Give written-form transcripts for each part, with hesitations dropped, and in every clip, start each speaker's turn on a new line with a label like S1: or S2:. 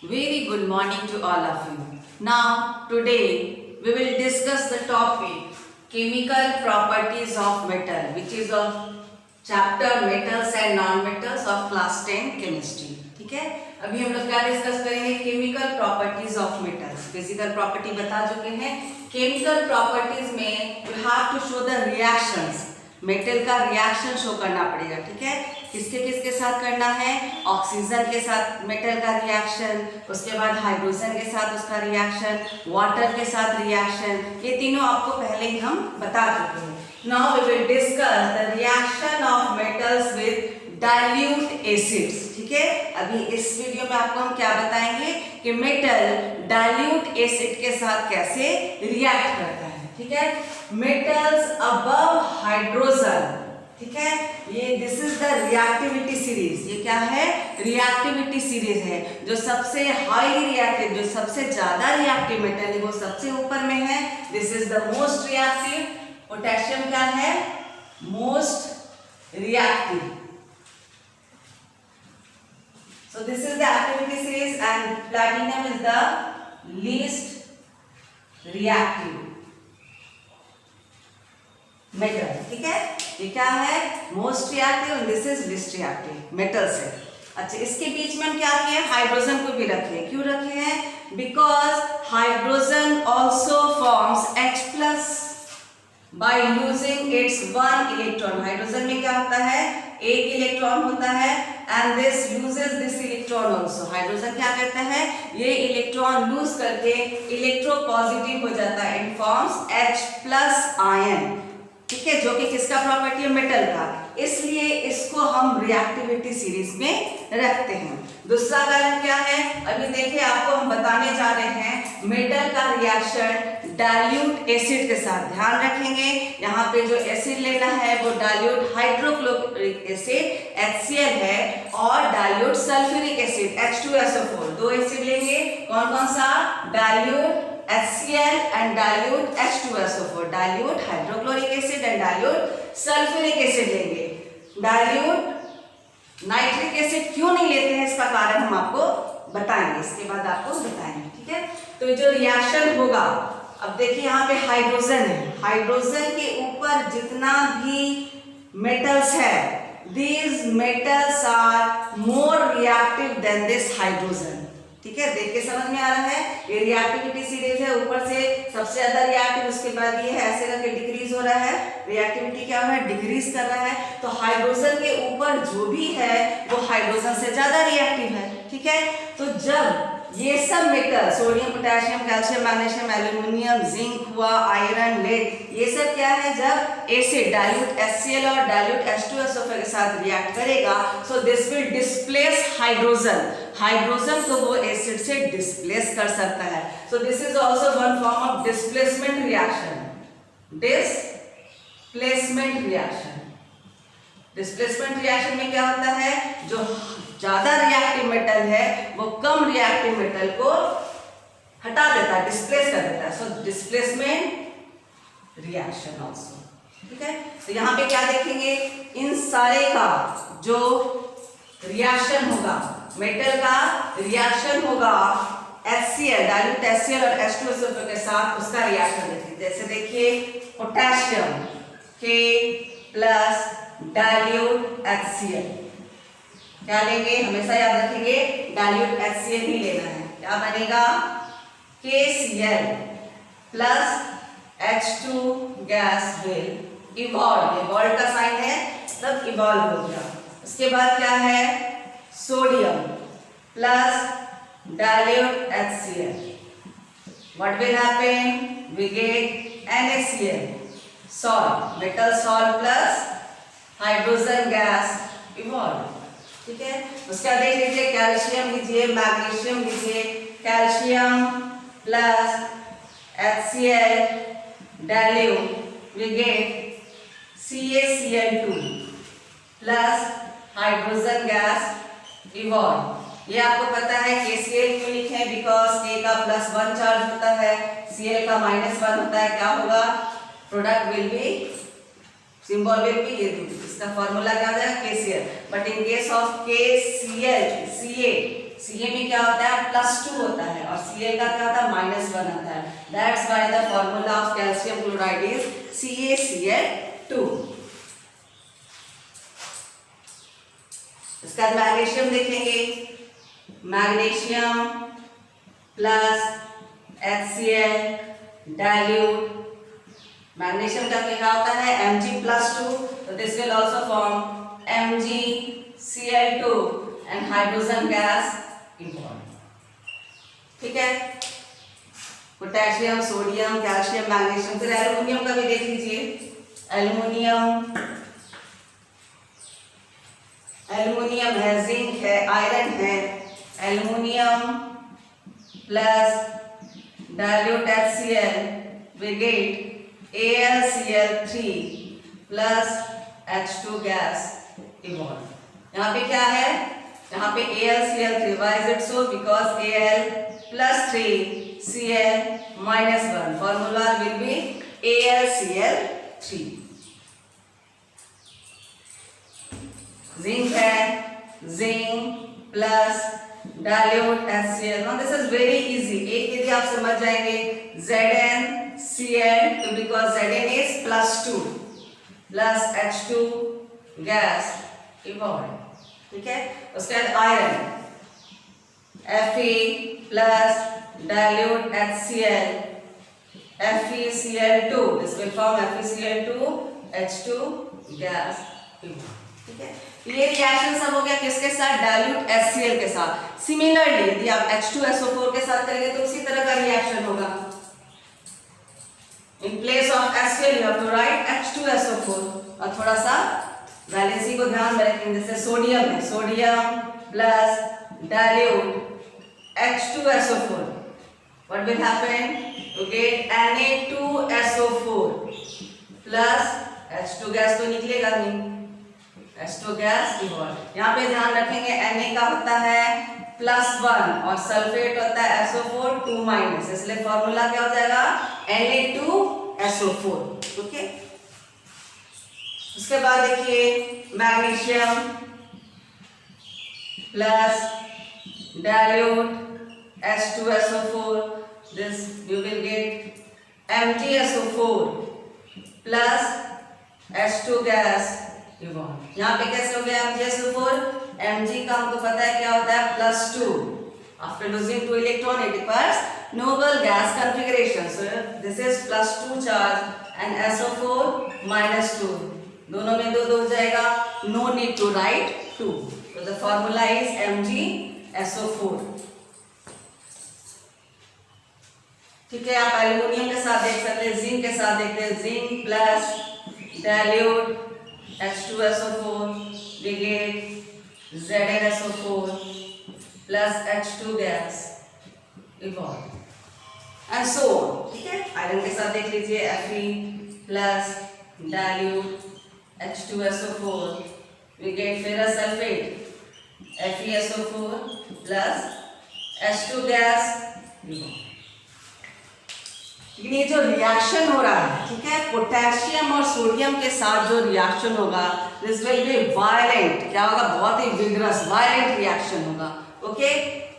S1: Very good morning to all of you. Now, today we will discuss the topic chemical properties of metal, which is of chapter metals and non-metals of class 10 chemistry. ठीक है, अभी हम लोग क्या discuss करेंगे? Chemical properties of metals. Physical property बता चुके हैं. केमिकल प्रॉपर्टीज में you have to show the reactions. Metal का रिएक्शन शो करना पड़ेगा. ठीक है, किसके साथ करना है? ऑक्सीजन के साथ मेटल का रिएक्शन, उसके बाद हाइड्रोजन के साथ उसका रिएक्शन, वाटर के साथ रिएक्शन. ये तीनों आपको पहले ही हम बता चुके हैं. Now we will discuss the reaction of metals with dilute acids. ठीक है, अभी इस वीडियो में आपको हम क्या बताएंगे कि मेटल डाइल्यूट एसिड के साथ कैसे रिएक्ट करता है. ठीक है, मेटल्स अबव हाइड्रोजन. ठीक है, ये this is the reactivity series. ये क्या है? रिएक्टिविटी सीरीज है. जो सबसे हाईली रिएक्टिव, जो सबसे ज्यादा रिएक्टिव मेटल है वो सबसे ऊपर में है. This is the most reactive. Potassium क्या है? Most reactive. So this is the activity series and platinum is the least reactive metal. ठीक है, ये क्या है? मोस्ट रिएक्टिव और this is least reactive metal से. अच्छा, इसके बीच में हम क्या किए? हाइड्रोजन को भी रखे हैं. क्यों रखे हैं? Because hydrogen also forms H+ by losing its one electron. Hydrogen में क्या होता है? एक इलेक्ट्रॉन होता है and this loses this electron also. Hydrogen क्या करता है? ये इलेक्ट्रॉन लूज करके इलेक्ट्रोपॉजिटिव हो जाता है and forms H+ आयन. ठीक है, जो कि किसका प्रॉपर्टी है? मेटल का. इसलिए इसको हम रिएक्टिविटी सीरीज में रखते हैं. दूसरा कारण क्या है? अभी देखिए, आपको हम बताने जा रहे हैं मेटल का रिएक्शन डाइल्यूट एसिड के साथ. ध्यान रखेंगे, यहाँ पे जो एसिड लेना है वो डाइल्यूट हाइड्रोक्लोरिक एसिड HCl है और डाइल्यूट सल्फ्यूरिक एसिड H2SO4. दो एसिड लेंगे. कौन कौन सा? Dilute HCl and dilute H2SO4. Dilute hydrochloric acid and dilute sulphuric acid लेंगे. डाइल्यूट नाइट्रिक एसिड क्यों नहीं लेते हैं, इसका कारण हम आपको बताएंगे, इसके बाद आपको बताएंगे. ठीक है, तो जो रिएक्शन होगा, अब देखिए यहाँ पे हाइड्रोजन है. हाइड्रोजन के ऊपर जितना भी मेटल्स है, these metals are more reactive than this hydrogen. ठीक है, देख के समझ में आ रहा है. ये रिएक्टिविटी सीरीज है. ऊपर से सबसे ज्यादा रिएक्टिव, उसके बाद ये है, ऐसे करके डिक्रीज हो रहा है. रिएक्टिविटी क्या हो रहा है? डिक्रीज कर रहा है. तो हाइड्रोजन के ऊपर जो भी है वो हाइड्रोजन से ज्यादा रिएक्टिव है. ठीक है, तो जब ये सब metal, sodium, potassium, calcium, magnesium, aluminium, zinc हुआ, आयरन, लेड, ये सब क्या है? जब एसिड डाइल्यूट HCl और डाइल्यूट H2SO4 के साथ रिएक्ट करेगा, so this will displace hydrogen. Hydrogen को वो एसिड से डिस्प्लेस कर सकता है. So this is also one form of displacement reaction. Displacement reaction. Displacement reaction में क्या होता है? जो ज्यादा रिएक्टिव मेटल है वो कम रिएक्टिव मेटल को हटा देता है, डिस्प्लेस कर देता है. So displacement reaction also. ठीक है, तो यहाँ पे क्या देखेंगे? इन सारे का जो रिएक्शन होगा, मेटल का रिएक्शन होगा HCl, डाइल्यूट HCl और H2SO4 के साथ, उसका रिएक्शन देखिए. जैसे देखिए, पोटेशियम K+ डाइल्यूट HCl. क्या लेंगे? हमेशा याद रखेंगे, डाइल्यूट HCl ही लेना है. क्या बनेगा? KCl plus H2 gas will evolve. Evolve का साइन है, तब इवॉल्व हो गया. उसके बाद क्या है? Sodium plus dilute HCl. What will happen? We get NaCl, salt, metal salt plus hydrogen gas evolve. ठीक है, उसका देख लीजिए, कैल्शियम लीजिए, मैग्नीशियम लीजिए. Calcium plus HCl dilute, we get CaCl2 plus hydrogen gas evolve. ये आपको पता है KCl क्यों लिखे हैं? बिकॉज K का +1 चार्ज होता है, Cl का -1 होता है. क्या होगा? Product will be, symbol will be, इसका फॉर्मूला क्या हो जाएगा? KCl. But in case of KCl, Ca में क्या होता है +2 होता है और Cl का क्या होता है -1 आता है. That's why the formula of calcium chloride is CaCl2. इसका मैग्नीशियम देखेंगे. Magnesium plus HCl dilute. Magnesium का क्या होता है Mg+2, तो this will also form MgCl2 and hydrogen gas evolve. ठीक है. Potassium, sodium, calcium, magnesium. फिर एल्युमिनियम का भी देख लीजिए. एल्युमिनियम है, जिंक है, आयरन है. Aluminium plus dilute HCl we get AlCl3 plus H2 gas evolve. यहाँ पे क्या है, यहाँ पे AlCl3. why is it so? because Al plus 3 Cl minus 1 formula will be AlCl3. Zinc है, zinc plus dilute HCl. now this is very easy. एक यदि आप समझ जाएंगे ZnCl because Zn is +2 plus H2 gas evolve. ठीक है. उसके बाद iron Fe plus dilute HCl FeCl2. this will form FeCl2 H2 gas evolve. ठीक है. ये रिएक्शन सब हो गया किसके साथ डाइल्यूट HCl के साथ. सिमिलरली यदि आप H2SO4 के साथ करेंगे तो उसी तरह का रिएक्शन होगा. In place of HCl you have to write H2SO4. और थोड़ा सा वैलेंसी को ध्यान में रखेंगे. जैसे सोडियम है, sodium plus dilute H2SO4. what will happen? you get Na2SO4 plus H2 gas तो निकलेगा नहीं, H2 गैस इवॉल्व. यहाँ पे ध्यान रखेंगे Na का होता है +1 और सल्फेट होता है SO4 2-, इसलिए फॉर्मूला क्या हो जाएगा Na2SO4. ओके. उसके बाद देखिए magnesium plus dilute H2SO4. this you will get MgSO4 plus H2 gas evolve. यहाँ पे कैसे हो गया MgSO4? Mg का हमको पता है क्या होता है +2. after losing 2 electron it requires noble gas configuration. so this is +2 charge and SO4 -2. दोनों में 2 हो जाएगा. no need to write 2. so the formula is MgSO4. ठीक है. आप एल्युमिनियम के साथ देख सकते हैं, जिंक के साथ देखते हैं. Zinc plus dilute H2SO4 we get ZnSO4 plus H2 gas evolve and so on. ठीक है. आयरन के साथ देख लीजिए Fe plus dilute H2SO4 we get ferrous sulfate FeSO4 plus H2 gas evolve. लेकिन ये जो रिएक्शन हो रहा है, ठीक है, पोटेशियम और सोडियम के साथ जो रिएक्शन होगा दिस विल बी वायलेंट. क्या होगा? बहुत ही विग्रस वायलेंट रिएक्शन होगा. ओके.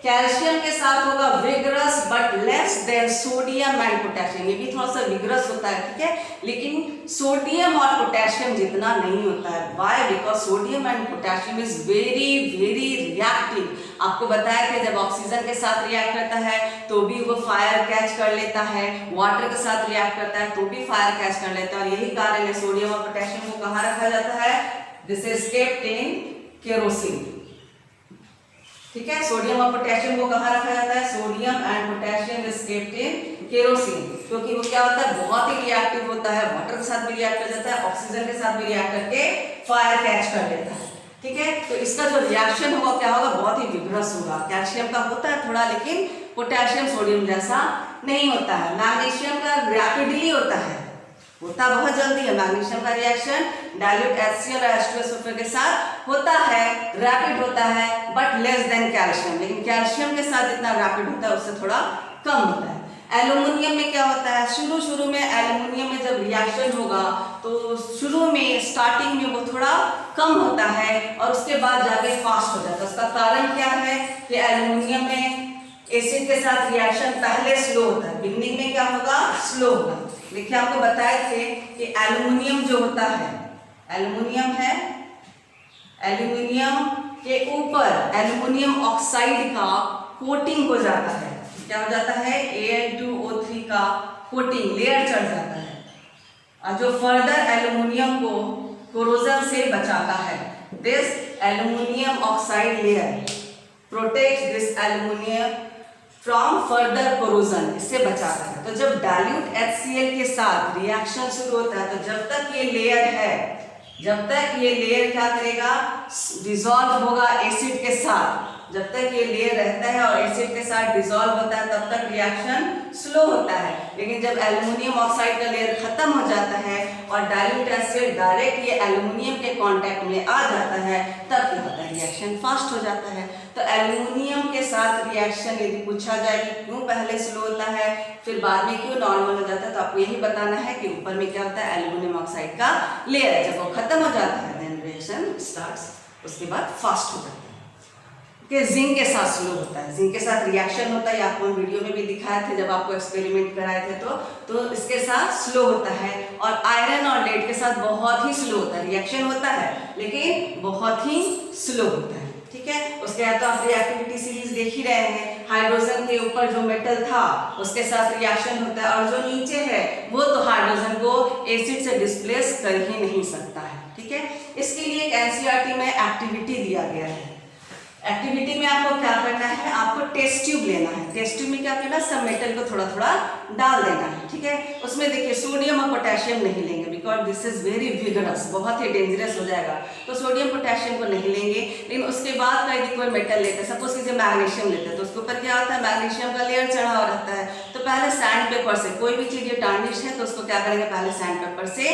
S1: कैल्शियम के साथ होगा vigorous but less than sodium and potassium. ये भी थोड़ा सा विग्रस होता है. ठीक है. लेकिन सोडियम और पोटेशियम जितना नहीं होता है. Why? Because sodium and potassium is very very reactive. आपको बताया कि जब ऑक्सीजन के साथ रिएक्ट करता है तो भी वो फायर कैच कर लेता है, वाटर के साथ रिएक्ट करता है तो भी फायर कैच कर लेता है. और यही कारण है सोडियम और पोटेशियम को कहाँ रखा जाता है? This is kept in kerosene. ठीक है. सोडियम और पोटेशियम को कहाँ रखा जाता है? Sodium and potassium is kept in kerosene. क्योंकि वो क्या होता है? बहुत ही रिएक्टिव होता है. वाटर के साथ भी रिएक्ट कर जाता है, ऑक्सीजन के साथ भी रिएक्ट करके फायर कैच कर लेता है. ठीक है. तो इसका जो रिएक्शन होगा क्या होगा? बहुत ही विग्रस होगा. कैल्शियम का होता है थोड़ा, लेकिन पोटेशियम सोडियम जैसा नहीं होता है. मैग्नीशियम का रैपिडली होता है, होता बहुत जल्दी है. मैग्नीशियम का रिएक्शन डाइल्यूट HCl और H2SO4 के साथ होता है, रैपिड होता है बट लेस देन कैल्शियम. लेकिन कैल्शियम के साथ जितना रैपिड होता है उससे थोड़ा कम होता है. एल्युमिनियम में क्या होता है, शुरू में एल्युमिनियम में जब रिएक्शन होगा तो शुरू में स्टार्टिंग में वो थोड़ा कम होता है और उसके बाद जाके फास्ट हो जाता है। उसका कारण क्या है कि एल्युमिनियम में एसिड के साथ रिएक्शन पहले स्लो होता है, बिगनिंग में क्या होगा, स्लो होगा। देखिए आपको बताए थे कि एल्युमिनियम जो होता है, एल्युमिनियम है, एल्युमिनियम के ऊपर एल्युमिनियम ऑक्साइड का कोटिंग हो जाता है। क्या हो जाता है, Al2O3 का कोटिंग लेयर चढ़ जाता है और जो फर्दर एल्युमिनियम को कोरोजन से बचाता है। This aluminium oxide layer protect this aluminium from further corrosion, इससे बचाता है। तो जब डाइल्यूट HCl के साथ रिएक्शन शुरू होता है तो जब तक ये लेयर है, जब तक ये लेयर क्या करेगा, डिसॉल्व होगा एसिड के साथ, जब तक ये लेयर रहता है और एसिड के साथ डिसॉल्व होता है तब तक रिएक्शन स्लो होता है। लेकिन जब एल्युमिनियम ऑक्साइड का लेयर खत्म हो जाता है और डाइल्यूट HCl डायरेक्ट ये एल्युमिनियम के कांटेक्ट में आ जाता है तब क्या होता है, रिएक्शन फास्ट हो जाता है। तो एल्युमिनियम के साथ रिएक्शन यदि पूछा जाए कि क्यों पहले स्लो होता है फिर बाद में क्यों नॉर्मल हो जाता है, तो आपको यही बताना है कि ऊपर में क्या होता है, एल्युमिनियम ऑक्साइड का लेयर, जब वो खत्म हो जाता है देन रिएक्शन स्टार्ट्स, उसके बाद फास्ट हो जाता है। जिंक के साथ स्लो होता है, जिंक के साथ रिएक्शन होता है, आपको वीडियो में भी दिखाए थे जब आपको एक्सपेरिमेंट कराए थे तो इसके साथ स्लो होता है। और आयरन और लेड के साथ बहुत ही स्लो होता है, रिएक्शन होता है लेकिन बहुत ही स्लो होता है। ठीक है, उसके बाद तो आप रिएक्टिविटी सीरीज देख ही रहे हैं, हाइड्रोजन के ऊपर जो मेटल था उसके साथ रिएक्शन होता है और जो नीचे है वो तो हाइड्रोजन को एसिड से डिस्प्लेस कर ही नहीं सकता है। ठीक है, इसके लिए एक NCERT में एक्टिविटी दिया गया है। एक्टिविटी में आपको क्या करना है, आपको टेस्ट ट्यूब लेना है। टेस्ट ट्यूब में क्या करना है, सब मेटल को थोड़ा थोड़ा डाल देना है। ठीक है, उसमें देखिए सोडियम और पोटेशियम नहीं लेंगे because this is very vigorous, बहुत ही डेंजरस हो जाएगा, तो सोडियम पोटेशियम को नहीं लेंगे। लेकिन उसके बाद का यदि कोई मेटल लेते हैं, सपोज कीजिए मैग्नीशियम लेते हैं, तो उसके ऊपर क्या होता है, मैग्नीशियम का लेयर चढ़ा हुआ रहता है। तो पहले सैंड पेपर से, कोई भी चीज ये टार्निश है तो उसको क्या करेंगे, पहले सैंड पेपर से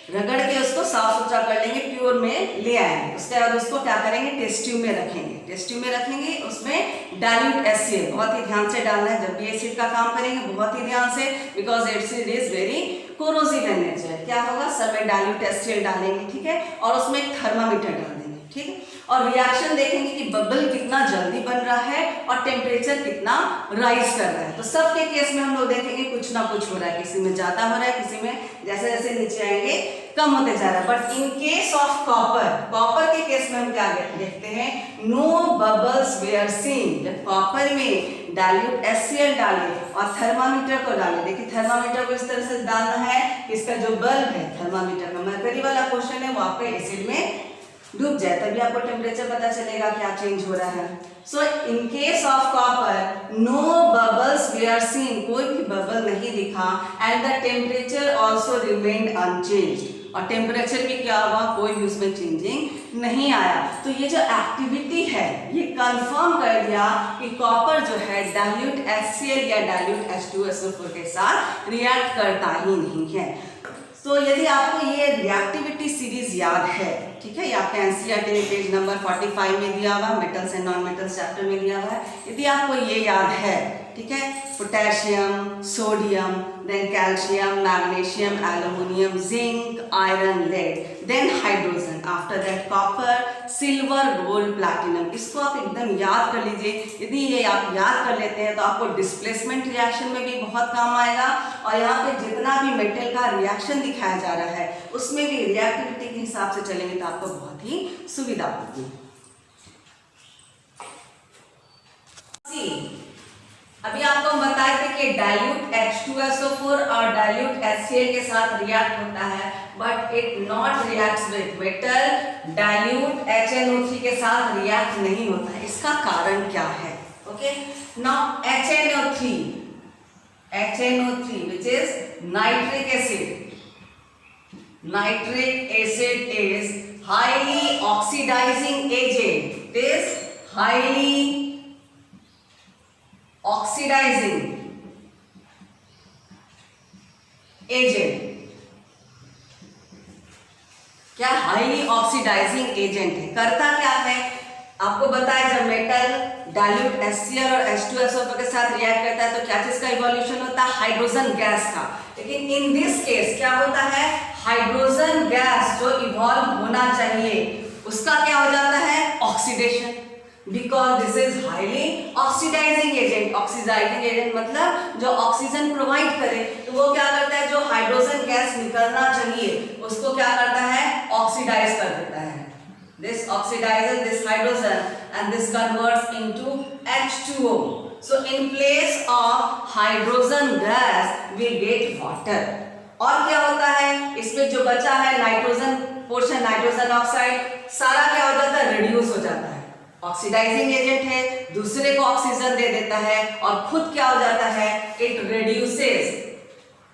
S1: रगड़ के उसको साफ सुथरा कर लेंगे, प्योर में ले आएंगे। उसके बाद उसको क्या करेंगे, टेस्ट ट्यूब में रखेंगे। टेस्ट ट्यूब में रखेंगे, उसमें डाइल्यूट HCl बहुत ही ध्यान से डालना है। जब भी एसिड का काम करेंगे बहुत ही ध्यान से, because acid is very corrosive in nature. क्या होगा, सब में डाइल्यूट HCl डालेंगे। ठीक है, और उसमें एक थर्मामीटर डाल देंगे। ठीक है, और रिएक्शन देखेंगे कि बबल कितना जल्दी बन रहा है और टेम्परेचर कितना राइज कर रहा है। तो सबके केस में हम लोग देखेंगे कुछ ना कुछ हो रहा है, किसी में ज्यादा हो रहा है, किसी में जैसे जैसे नीचे आएंगे कम होते जा रहा है। But in case of copper, copper के केस में हम क्या देखते हैं, नो बबल्स वेयर सीन। जब कॉपर में डाइल्यूट HCl डाले और थर्मामीटर को डाले, देखिए थर्मामीटर को इस तरह से डालना है कि इसका जो बल्ब है थर्मामीटर का मरकरी वाला पोर्शन है वो आपके एसिड में डूब जाए, तभी आपको टेम्परेचर पता चलेगा क्या चेंज हो रहा है। So in case of copper no bubbles we are seen, कोई भी बबल नहीं दिखा and the temperature also remained unchanged, और टेम्परेचर भी क्या हुआ, कोई भी उसमें चेंजिंग नहीं आया। तो ये जो एक्टिविटी है ये कंफर्म कर दिया कि कॉपर जो है डाइल्यूट HCl या डाइल्यूट H2SO4 के साथ रिएक्ट करता ही नहीं है। तो यदि आपको ये रिएक्टिविटी सीरीज याद है, ठीक है, ये आपके NCERT में पेज नंबर 45 में दिया हुआ, metals and non metals chapter में दिया हुआ है। यदि आपको ये याद है, ठीक है, potassium, sodium, then calcium, magnesium, aluminium, zinc, iron, lead, then hydrogen, after that copper, silver, gold, platinum, इसको आप एकदम याद कर लीजिए। यदि ये आप याद कर लेते हैं तो आपको डिस्प्लेसमेंट रिएक्शन में भी बहुत काम आएगा, और यहाँ पे जितना भी मेटल का रिएक्शन दिखाया जा रहा है उसमें भी रिएक्टिविटी के हिसाब से चलेंगे तो आपको बहुत ही सुविधा होगी। अभी आपको हम बताए थे कि डाइल्यूट H2SO4 और डाइल्यूट HCl के साथ रिएक्ट होता है, but it not reacts with metal. Dilute HNO3 के साथ रिएक्ट नहीं होता है, इसका कारण क्या है? Okay, now HNO3 which is nitric acid. Nitric acid is highly oxidizing agent. It is highly oxidizing agent. क्या हाईली ऑक्सीडाइजिंग एजेंट है? करता क्या है, आपको बताया जब मेटल डाइल्यूट HCl और H2SO4 के साथ रिएक्ट करता है तो क्या चीज का इवोल्यूशन होता है? हाइड्रोजन गैस का। लेकिन इन दिस केस क्या होता है? हाइड्रोजन गैस जो इवॉल्व होना चाहिए उसका क्या हो जाता है? Oxidation, because this is highly oxidising agent. Oxidising agent मतलब जो ऑक्सीजन प्रोवाइड करे, तो वो क्या करता है? जो हाइड्रोजन गैस निकलना चाहिए उसको क्या करता है? ऑक्सीडाइज कर देता है। This oxidizes this hydrogen and this converts into H2O. So in place of hydrogen gas we get water. और क्या होता है? इसमें जो बचा है नाइट्रोजन पोर्शन, नाइट्रोजन ऑक्साइड, सारा क्या हो जाता है? रिड्यूस हो जाता है। ऑक्सीडाइजिंग एजेंट है, दूसरे को ऑक्सीजन दे देता है और खुद क्या हो जाता है? It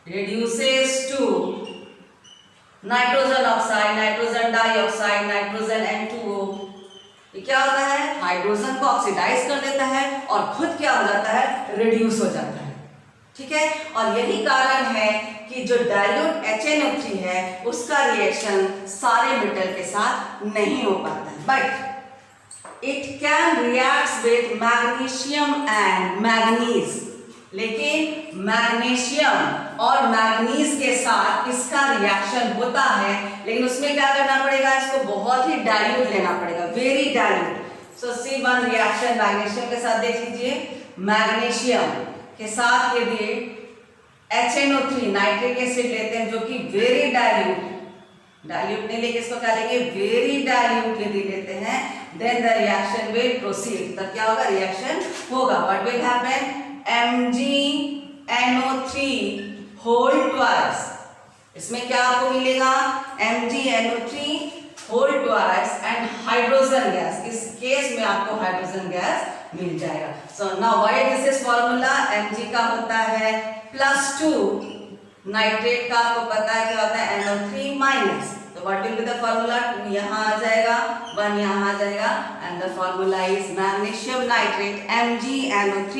S1: reduces to nitrogen oxide, nitrogen dioxide, nitrogen N2O। ये क्या होता है? हाइड्रोजन को ऑक्सीडाइज कर देता है और खुद क्या हो जाता है? रिड्यूस हो जाता है। ठीक है, और यही कारण है कि जो डाइल्यूट HNO3 है उसका रिएक्शन सारे मेटल के साथ नहीं हो पाता है, but it can react with magnesium and manganese. लेकिन मैग्नीशियम और मैग्नीज के साथ इसका रिएक्शन होता है, लेकिन उसमें क्या करना पड़ेगा? इसको बहुत ही डाइल्यूट लेना पड़ेगा, वेरी डाइल्यूट। सो C1 रिएक्शन मैग्नीशियम के साथ देख लीजिए। मैग्नीशियम के साथ यदि HNO3 नाइट्रिक एसिड लेते हैं जो कि वेरी डाइल्यूट नहीं लेके इसको क्या लेंगे? वेरी डाइल्यूट यदि लेते हैं, then the reaction will proceed. तब क्या होगा? रिएक्शन होगा। What will happen? MgNO3 whole twice. इसमें क्या आपको मिलेगा? MgNO3 whole twice and hydrogen gas. इस केस में आपको हाइड्रोजन गैस मिल जाएगा। So now what is this formula? Mg का होता है +2, नाइट्रेट का आपको पता है क्या होता है? NO3 minus. तो what will be the formula? 2 यहाँ आ जाएगा, 1 यहाँ आ जाएगा and the formula is magnesium nitrate MgNO3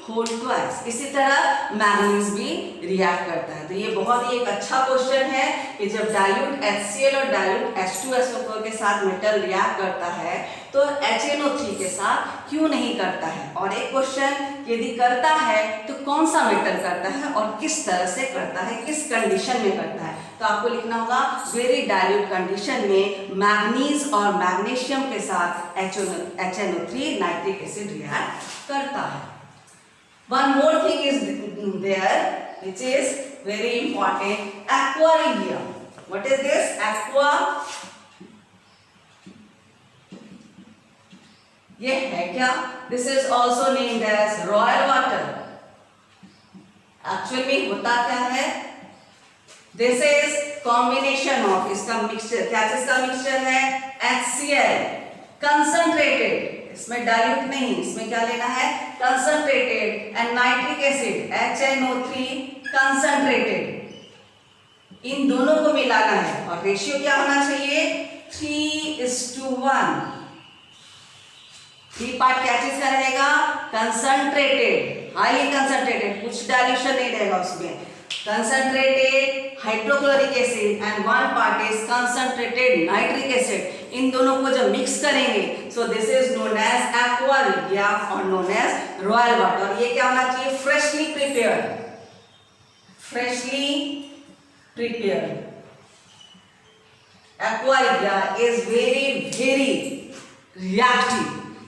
S1: whole twice. इसी तरह मैग्नीज भी रिएक्ट करता है। तो ये बहुत ही एक अच्छा क्वेश्चन है कि जब डाइल्यूट HCl और डाइल्यूट H2SO4 के साथ मेटल रिएक्ट करता है तो HNO3 के साथ क्यों नहीं करता है, और एक क्वेश्चन यदि करता है तो कौन सा मेटल करता है और किस तरह से करता है, किस कंडीशन में करता है। तो आपको लिखना होगा वेरी डाइल्यूट कंडीशन में मैग्नीज और मैग्नीशियम के साथ HNO3 नाइट्रिक एसिड रिएक्ट करता है। One more thing is there which is very important, aqua regia. What is this? Aqua, ये है क्या? This is also named as royal water. Actually में होता क्या है? This is combination of, इसका मिक्सचर, क्या चीज का मिक्सचर है? HCl concentrated, इसमें डाइल्यूट नहीं, इसमें क्या लेना है? Concentrated and nitric acid HNO3 concentrated. इन दोनों को मिलाना है और रेशियो क्या होना चाहिए? 3:1। 3 पार्ट क्या चीज का रहेगा? कंसंट्रेटेड, हाईली कंसंट्रेटेड, कुछ डाइल्यूशन नहीं रहेगा उसमें। Concentrated hydrochloric acid and 1 part is concentrated nitric acid. इन दोनों को जब मिक्स करेंगे so this is known as aqua regia और नोन एज रॉयल वाटर। ये क्या होना चाहिए? Freshly prepared, freshly prepared. Aqua regia is very very reactive.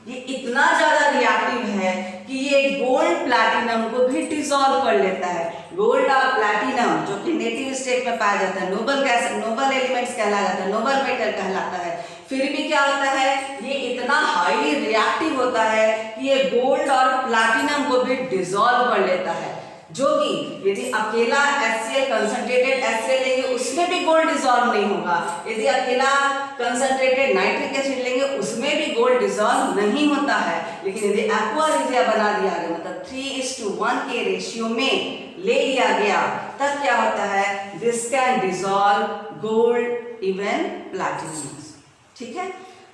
S1: ये इतना ज्यादा रिएक्टिव है कि ये गोल्ड प्लैटिनम को भी डिसॉल्व कर लेता है। गोल्ड और प्लैटिनम जो कि नेटिव स्टेट में पाया जाता है, नोबल गैस, नोबल एलिमेंट्स कहलाया जाता है, नोबल मेटल कहलाता है, फिर भी क्या होता है? ये इतना हाईली रिएक्टिव होता है कि ये गोल्ड और प्लैटिनम को भी डिसॉल्व कर लेता है, जो कि यदि अकेला HCl कंसंट्रेटेड HCl लेंगे उसमें भी गोल्ड डिसॉल्व नहीं होगा, यदि अकेला कंसंट्रेटेड नाइट्रिक एसिड लेंगे उसमें भी गोल्ड डिसॉल्व नहीं होता है। लेकिन यदि एक्वा रिजिया बना दिया गया, मतलब 3:1 के रेशियो में ले लिया गया, तब क्या होता है? This can dissolve gold even platinum. ठीक है।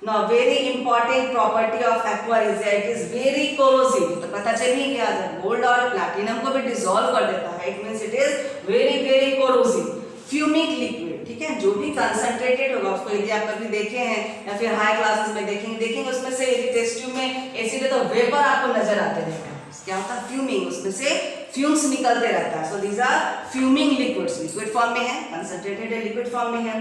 S1: Now very important property of aqua regia, it is very corrosive। तो पता चल ही गया जब गोल्ड और प्लैटिनम को भी डिसॉल्व कर देता है, it means it is very very corrosive। Fuming liquid, ठीक है। जो भी कंसंट्रेटेड होगा उसको यदि आप कभी देखे हैं या फिर हाई क्लासेस में देखेंगे उसमें से यदि टेस्ट ट्यूब में एसिड है तो वेपर आपको नजर आते रहेगा। क्या होता है? फ्यूमिंग, उसमें से फ्यूम्स निकलते रहता है। So these are fuming liquids, liquid form में है, कंसंट्रेटेड है, लिक्विड फॉर्म में है।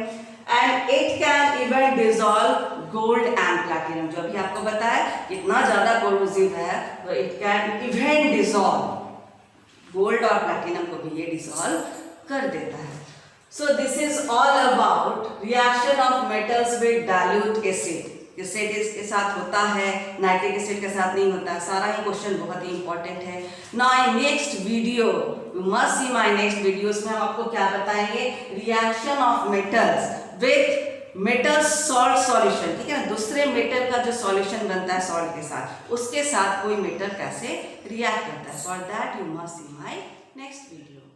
S1: And it can even dissolve gold and platinum, जो अभी आपको बताया कितना ज्यादा कोरोसिव है, तो it can even dissolve gold और प्लैटिनम को भी ये डिसॉल्व कर देता है। So this is all about reaction of metals with dilute acid. Acid के साथ होता है, नाइट्रिक एसिड के साथ नहीं होता। सारा ही क्वेश्चन बहुत ही इंपॉर्टेंट है। Now in next video you must see my next videos में हम आपको क्या बताएंगे, reaction of metals with metal salt solution, ठीक है ना। दूसरे मेटल का जो सॉल्यूशन बनता है सॉल्ट के साथ, उसके साथ कोई मेटल कैसे रिएक्ट करता है। For that you must see my next video.